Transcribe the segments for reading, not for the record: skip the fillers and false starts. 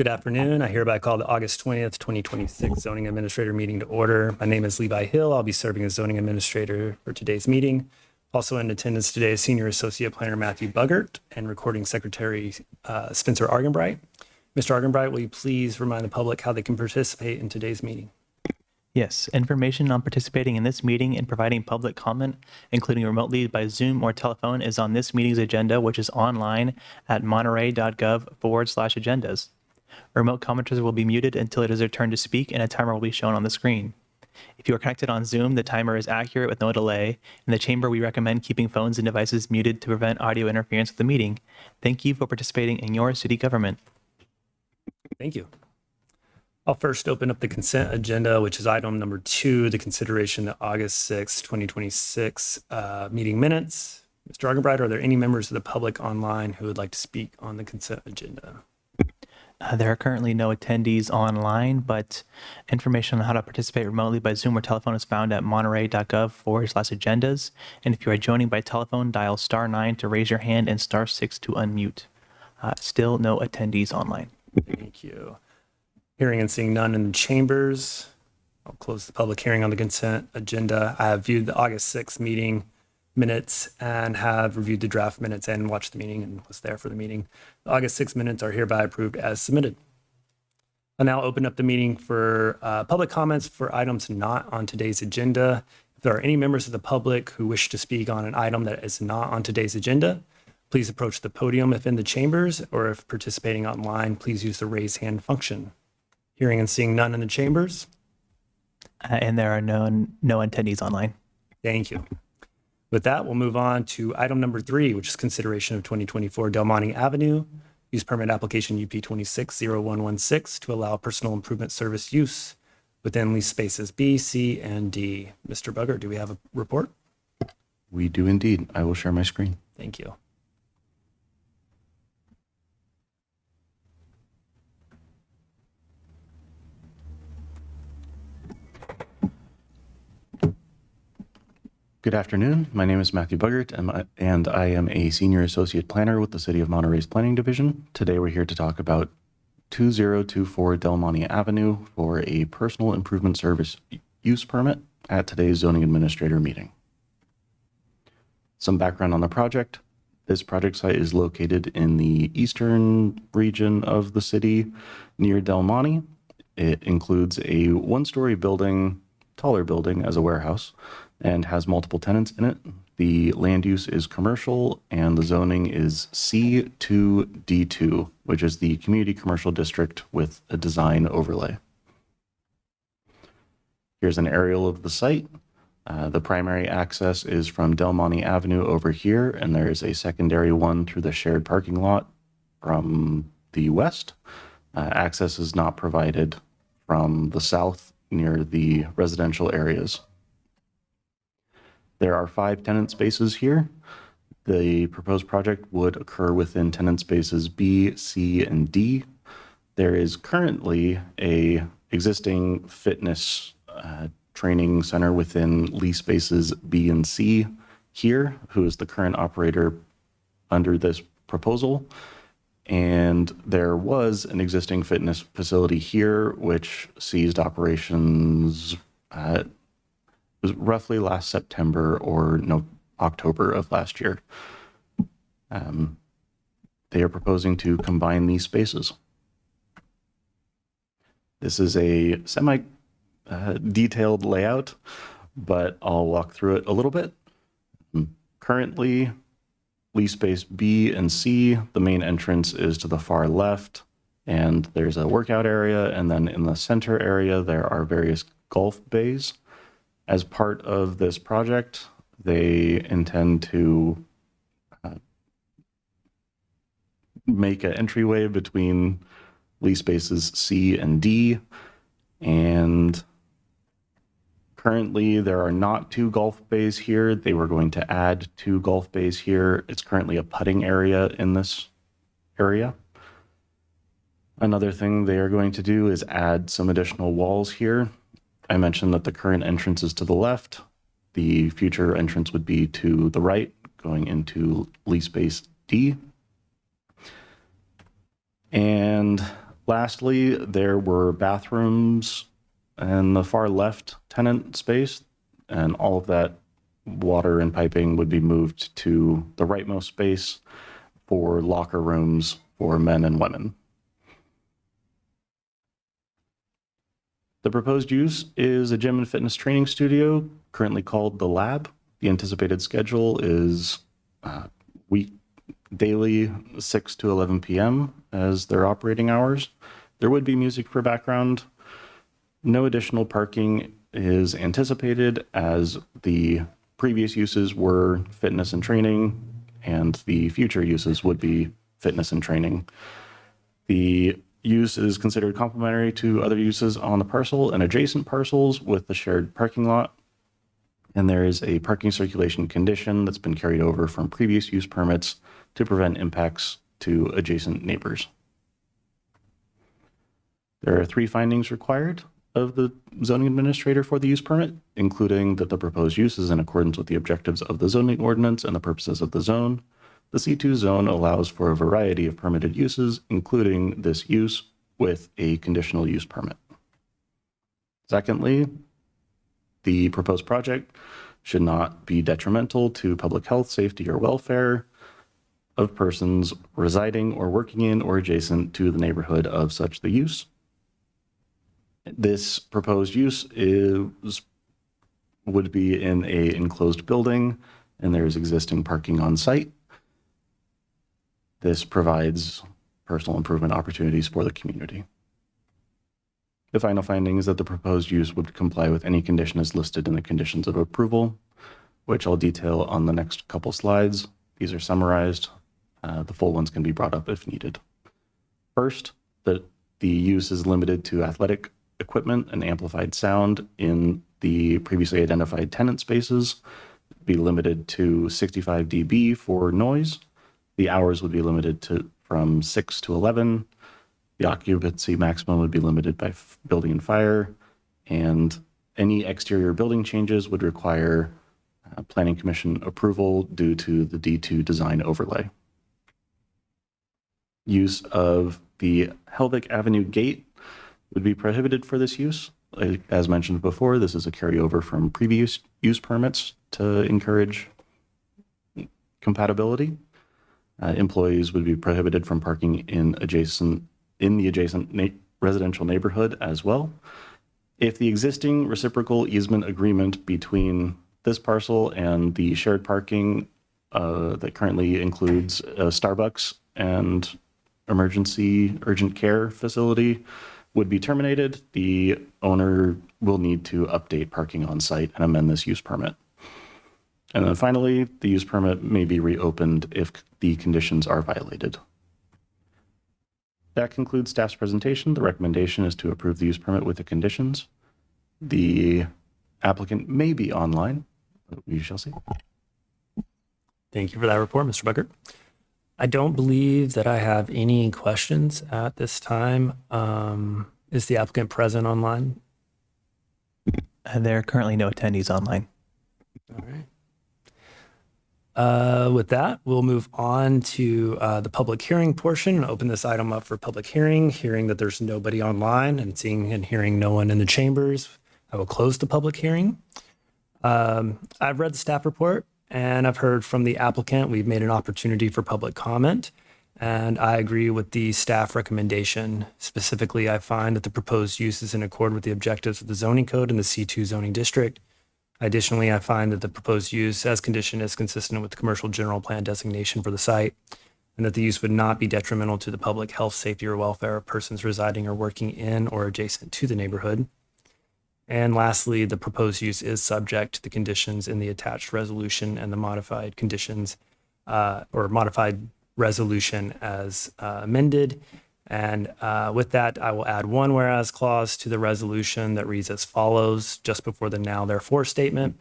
Good afternoon. I hereby call the August 20th, 2026 Zoning Administrator meeting to order. My name is Levi Hill. I'll be serving as Zoning Administrator for today's meeting. Also in attendance today is Senior Associate Planner Matthew Buggart and Recording Secretary Spencer Argenbright. Mr. Argenbright, will you please remind the public how they can participate in today's meeting? Yes, information on participating in this meeting and providing public comment, including remotely by Zoom or telephone, is on this meeting's agenda, which is online at monterey.gov/agendas. Remote commenters will be muted until it is their turn to speak, and a timer will be shown on the screen. If you are connected on Zoom, the timer is accurate with no delay. In the chamber, we recommend keeping phones and devices muted to prevent audio interference with the meeting. Thank you for participating in your city government. Thank you. I'll first open up the consent agenda, which is item number 2, the consideration of the August 6, 2026 meeting minutes. Mr. Argenbright, are there any members of the public online who would like to speak on the consent agenda? There are currently no attendees online, but information on how to participate remotely by Zoom or telephone is found at monterey.gov/agendas. And if you are joining by telephone, dial *9 to raise your hand and *6 to unmute. Still no attendees online. Thank you. Hearing and seeing none in the chambers, I'll close the public hearing on the consent agenda. I have viewed the August 6th meeting minutes and have reviewed the draft minutes and watched the meeting and was there for the meeting. The August 6 minutes are hereby approved as submitted. I'll now open up the meeting for public comments for items not on today's agenda. If there are any members of the public who wish to speak on an item that is not on today's agenda, please approach the podium if in the chambers, or if participating online, please use the raise hand function. Hearing and seeing none in the chambers. And there are no attendees online. Thank you. With that, we'll move on to item number 3, which is consideration of 2024 Del Monte Avenue use permit application UP 260116 to allow personal improvement service use within lease spaces B, C, and D. Mr. Buggart, do we have a report? We do indeed. I will share my screen. Thank you. Good afternoon. My name is Matthew Buggart, and I am a Senior Associate Planner with the City of Monterey's Planning Division. Today we're here to talk about 2024 Del Monte Avenue for a personal improvement service use permit at today's Zoning Administrator meeting. Some background on the project. This project site is located in the eastern region of the city near Del Monte. It includes a one-story building, taller building as a warehouse, and has multiple tenants in it. The land use is commercial and the zoning is C2D2, which is the community commercial district with a design overlay. Here's an aerial of the site. The primary access is from Del Monte Avenue over here, and there is a secondary one through the shared parking lot from the west. Access is not provided from the south near the residential areas. There are 5 tenant spaces here. The proposed project would occur within tenant spaces B, C, and D. There is currently a existing fitness training center within lease spaces B and C here, who is the current operator under this proposal. And there was an existing fitness facility here, which ceased operations was roughly last September or October of last year. They are proposing to combine these spaces. This is a semi-detailed layout, but I'll walk through it a little bit. Currently, lease space B and C, the main entrance is to the far left, and there's a workout area, and then in the center area, there are various golf bays. As part of this project, they intend to make an entryway between lease spaces C and D, and currently there are not 2 golf bays here. They were going to add 2 golf bays here. It's currently a putting area in this area. Another thing they are going to do is add some additional walls here. I mentioned that the current entrance is to the left. The future entrance would be to the right, going into lease space D. And Lastly, there were bathrooms in the far left tenant space, and all of that water and piping would be moved to the rightmost space for locker rooms for men and women. The proposed use is a gym and fitness training studio, currently called The Lab. The anticipated schedule is daily 6 to 11 p.m. as their operating hours. There would be music for background. No additional parking is anticipated as the previous uses were fitness and training, and the future uses would be fitness and training. The use is considered complementary to other uses on the parcel and adjacent parcels with the shared parking lot. And there is a parking circulation condition that's been carried over from previous use permits to prevent impacts to adjacent neighbors. There are 3 findings required of the zoning administrator for the use permit, including that the proposed use is in accordance with the objectives of the zoning ordinance and the purposes of the zone. The C2 zone allows for a variety of permitted uses, including this use with a conditional use permit. Secondly, the proposed project should not be detrimental to public health, safety, or welfare of persons residing or working in or adjacent to the neighborhood of such the use. This proposed use would be in a enclosed building, and there is existing parking on site. This provides personal improvement opportunities for the community. The final finding is that the proposed use would comply with any condition as listed in the conditions of approval, which I'll detail on the next couple slides. These are summarized. The full ones can be brought up if needed. First, that the use is limited to athletic equipment and amplified sound in the previously identified tenant spaces. Be limited to 65 dB for noise. The hours would be limited to from 6 to 11. The occupancy maximum would be limited by building and fire, and any exterior building changes would require Planning Commission approval due to the D2 design overlay. Use of the Helvig Avenue gate would be prohibited for this use. As mentioned before, this is a carryover from previous use permits to encourage compatibility. Employees would be prohibited from parking in the adjacent residential neighborhood as well. If the existing reciprocal easement agreement between this parcel and the shared parking that currently includes a Starbucks and emergency urgent care facility would be terminated, the owner will need to update parking on site and amend this use permit. And then finally, the use permit may be reopened if the conditions are violated. That concludes staff's presentation. The recommendation is to approve the use permit with the conditions. The applicant may be online, but we shall see. Thank you for that report, Mr. Buckert. I don't believe that I have any questions at this time. Is the applicant present online? There are currently no attendees online. All right. With that, we'll move on to the public hearing portion and open this item up for public hearing. Hearing that there's nobody online and seeing and hearing no one in the chambers, I will close the public hearing. I've read the staff report and I've heard from the applicant. We've made an opportunity for public comment, and I agree with the staff recommendation. Specifically, I find that the proposed use is in accord with the objectives of the zoning code and the C2 zoning district. Additionally, I find that the proposed use as condition is consistent with the commercial general plan designation for the site, and that the use would not be detrimental to the public health, safety, or welfare of persons residing or working in or adjacent to the neighborhood. And lastly, the proposed use is subject to the conditions in the attached resolution and the modified conditions or modified resolution as amended. And with that, I will add one whereas clause to the resolution that reads as follows, just before the now therefore statement.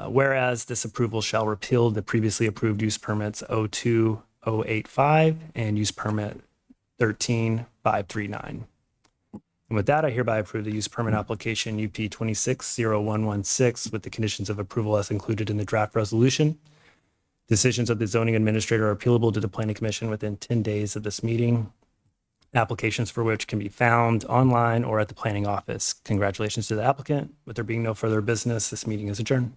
Whereas this approval shall repeal the previously approved use permits 02085 and use permit 13539. And with that, I hereby approve the use permit application UP 260116 with the conditions of approval as included in the draft resolution. Decisions of the zoning administrator are appealable to the planning commission within 10 days of this meeting. applications for which can be found online or at the planning office. Congratulations to the applicant. With there being no further business, this meeting is adjourned.